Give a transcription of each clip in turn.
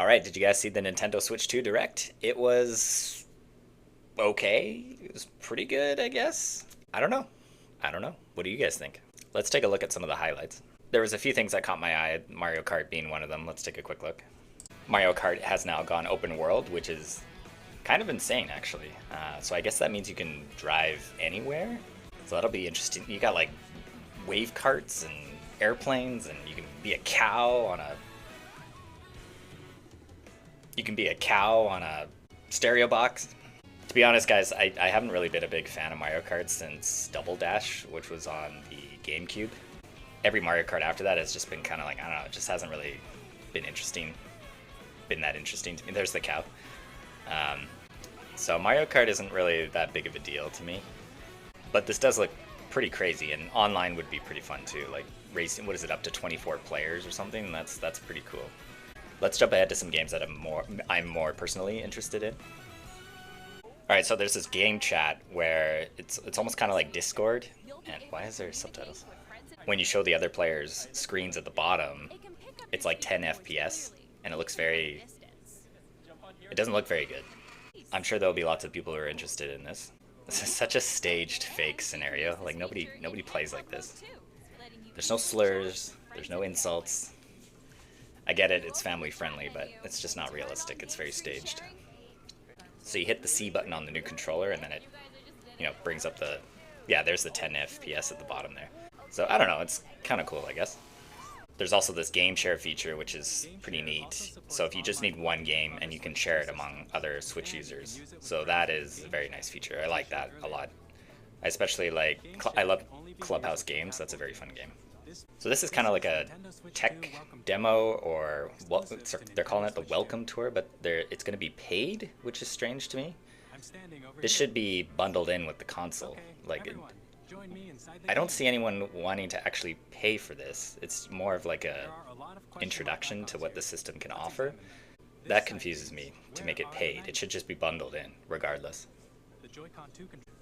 All right, did you guys see the Nintendo Switch 2 Direct? It was okay. It was pretty good, I guess. I don't know. I don't know. What do you guys think? Let's take a look at some of the highlights. There was a few things that caught my eye, Mario Kart being one of them. Let's take a quick look. Mario Kart has now gone open world, which is kind of insane, actually. So I guess that means you can drive anywhere. So that'll be interesting. You got like wave carts and airplanes, and you can be a cow on a stereo box. To be honest, guys, I haven't really been a big fan of Mario Kart since Double Dash, which was on the GameCube. Every Mario Kart after that has just been kind of like, I don't know, it just hasn't really been that interesting to me. There's the cow. So Mario Kart isn't really that big of a deal to me. But this does look pretty crazy, and online would be pretty fun too. Like racing, what is it, up to 24 players or something? That's pretty cool. Let's jump ahead to some games that I'm more personally interested in. All right, so there's this game chat where it's almost kind of like Discord. And why is there subtitles? When you show the other players' screens at the bottom, it's like 10 FPS, and it doesn't look very good. I'm sure there'll be lots of people who are interested in this. This is such a staged fake scenario. Like nobody plays like this. There's no slurs, there's no insults. I get it, it's family friendly, but it's just not realistic. It's very staged. So you hit the C button on the new controller, and then it, brings up the, yeah, there's the 10 FPS at the bottom there. So I don't know, it's kind of cool, I guess. There's also this game share feature, which is pretty neat. So if you just need one game, and you can share it among other Switch users. So that is a very nice feature. I like that a lot. I especially I love Clubhouse games. That's a very fun game. So this is kind of like a tech demo, or they're calling it the welcome tour, but it's going to be paid, which is strange to me. This should be bundled in with the console. I don't see anyone wanting to actually pay for this. It's more of like a introduction to what the system can offer. That confuses me to make it paid. It should just be bundled in, regardless.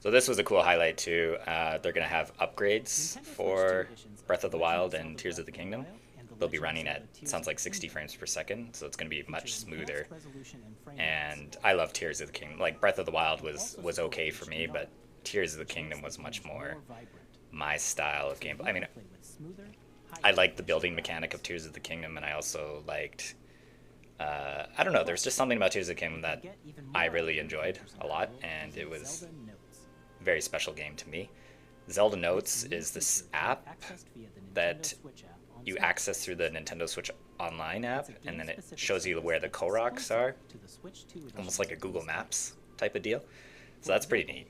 So this was a cool highlight too. They're going to have upgrades for Breath of the Wild and Tears of the Kingdom. They'll be running at, sounds like 60 frames per second, so it's going to be much smoother. And I love Tears of the Kingdom. Like, Breath of the Wild was okay for me, but Tears of the Kingdom was much more my style of gameplay. I mean, I liked the building mechanic of Tears of the Kingdom, and I also liked, I don't know, there's just something about Tears of the Kingdom that I really enjoyed a lot, and it was a very special game to me. Zelda Notes is this app that you access through the Nintendo Switch Online app, and then it shows you where the Koroks are, almost like a Google Maps type of deal. So that's pretty neat.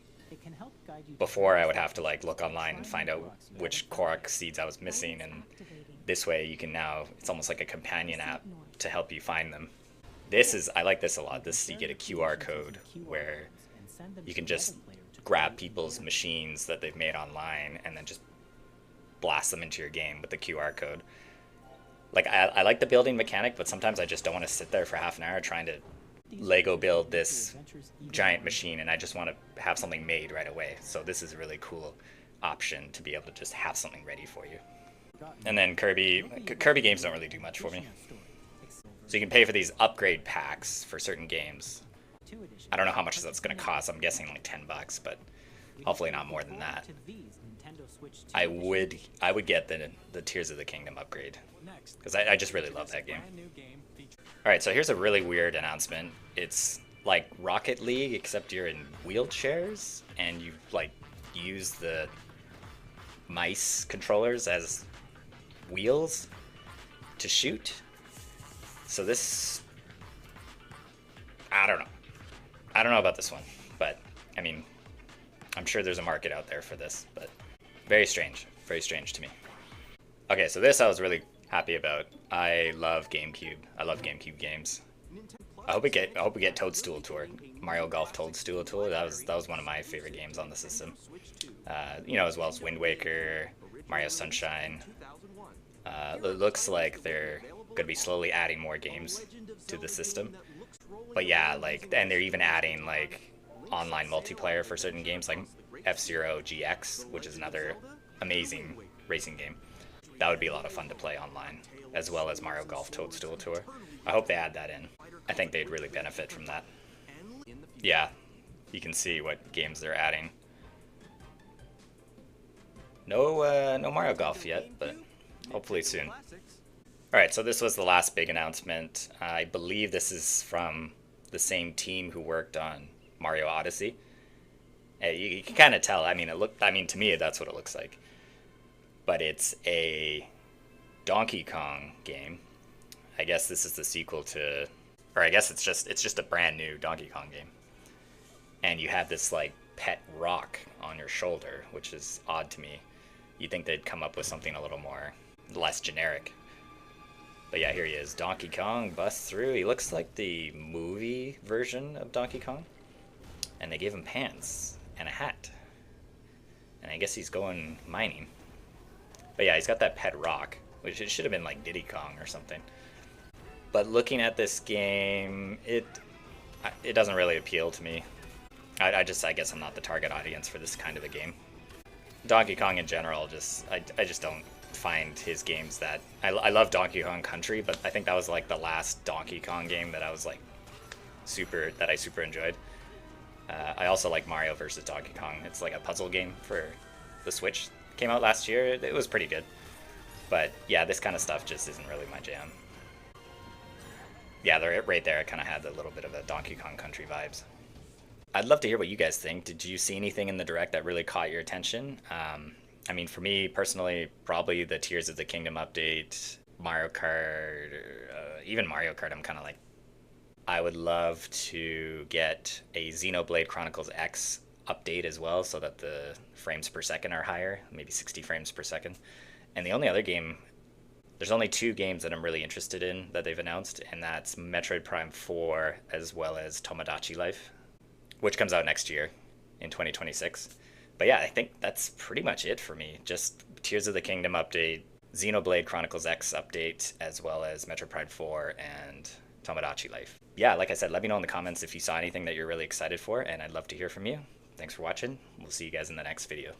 Before, I would have to look online and find out which Korok seeds I was missing, and this way you can now, it's almost like a companion app to help you find them. I like this a lot. You get a QR code where you can just grab people's machines that they've made online and then just blast them into your game with the QR code. I like the building mechanic, but sometimes I just don't want to sit there for half an hour trying to Lego build this giant machine, and I just want to have something made right away. So this is a really cool option to be able to just have something ready for you. And then Kirby games don't really do much for me. So you can pay for these upgrade packs for certain games. I don't know how much that's going to cost. I'm guessing like $10, but hopefully not more than that. I would get the Tears of the Kingdom upgrade, because I just really love that game. Alright, so here's a really weird announcement. It's like Rocket League, except you're in wheelchairs, and you use the mice controllers as wheels to shoot. So this, I don't know about this one, but I mean, I'm sure there's a market out there for this, but very strange to me. Okay, so this I was really happy about. I love GameCube. I love GameCube games. I hope we get Toadstool Tour, Mario Golf Toadstool Tour. That was one of my favorite games on the system. As well as Wind Waker, Mario Sunshine. It looks like they're gonna be slowly adding more games to the system. But yeah, and they're even adding online multiplayer for certain games, like F-Zero GX, which is another amazing racing game. That would be a lot of fun to play online, as well as Mario Golf Toadstool Tour. I hope they add that in. I think they'd really benefit from that. Yeah, you can see what games they're adding. No Mario Golf yet, but hopefully soon. Alright, so this was the last big announcement. I believe this is from the same team who worked on Mario Odyssey. You can kind of tell. I mean, to me, that's what it looks like. But it's a Donkey Kong game. I guess this is the sequel to, or I guess it's just a brand new Donkey Kong game. And you have this like pet rock on your shoulder, which is odd to me. You'd think they'd come up with something a little more less generic. But yeah, here he is. Donkey Kong busts through. He looks like the movie version of Donkey Kong. And they gave him pants and a hat. And I guess he's going mining. But yeah, he's got that pet rock, which it should have been like Diddy Kong or something. But looking at this game, it doesn't really appeal to me. I guess I'm not the target audience for this kind of a game. Donkey Kong in general, I just don't find his games that... I love Donkey Kong Country, but I think that was like the last Donkey Kong game that I was like super enjoyed. I also like Mario vs. Donkey Kong. It's like a puzzle game for the Switch. Came out last year. It was pretty good. But yeah, this kind of stuff just isn't really my jam. Yeah, right there, it kind of had a little bit of a Donkey Kong Country vibes. I'd love to hear what you guys think. Did you see anything in the Direct that really caught your attention? I mean, for me personally, probably the Tears of the Kingdom update, Mario Kart, even Mario Kart, I'm kind of like, I would love to get a Xenoblade Chronicles X update as well, so that the frames per second are higher, maybe 60 frames per second. And the only other game, there's only two games that I'm really interested in that they've announced, and that's Metroid Prime 4 as well as Tomodachi Life, which comes out next year in 2026. But yeah, I think that's pretty much it for me. Just Tears of the Kingdom update, Xenoblade Chronicles X update, as well as Metroid Prime 4 and Tomodachi Life. Yeah, like I said, let me know in the comments if you saw anything that you're really excited for, and I'd love to hear from you. Thanks for watching. We'll see you guys in the next video.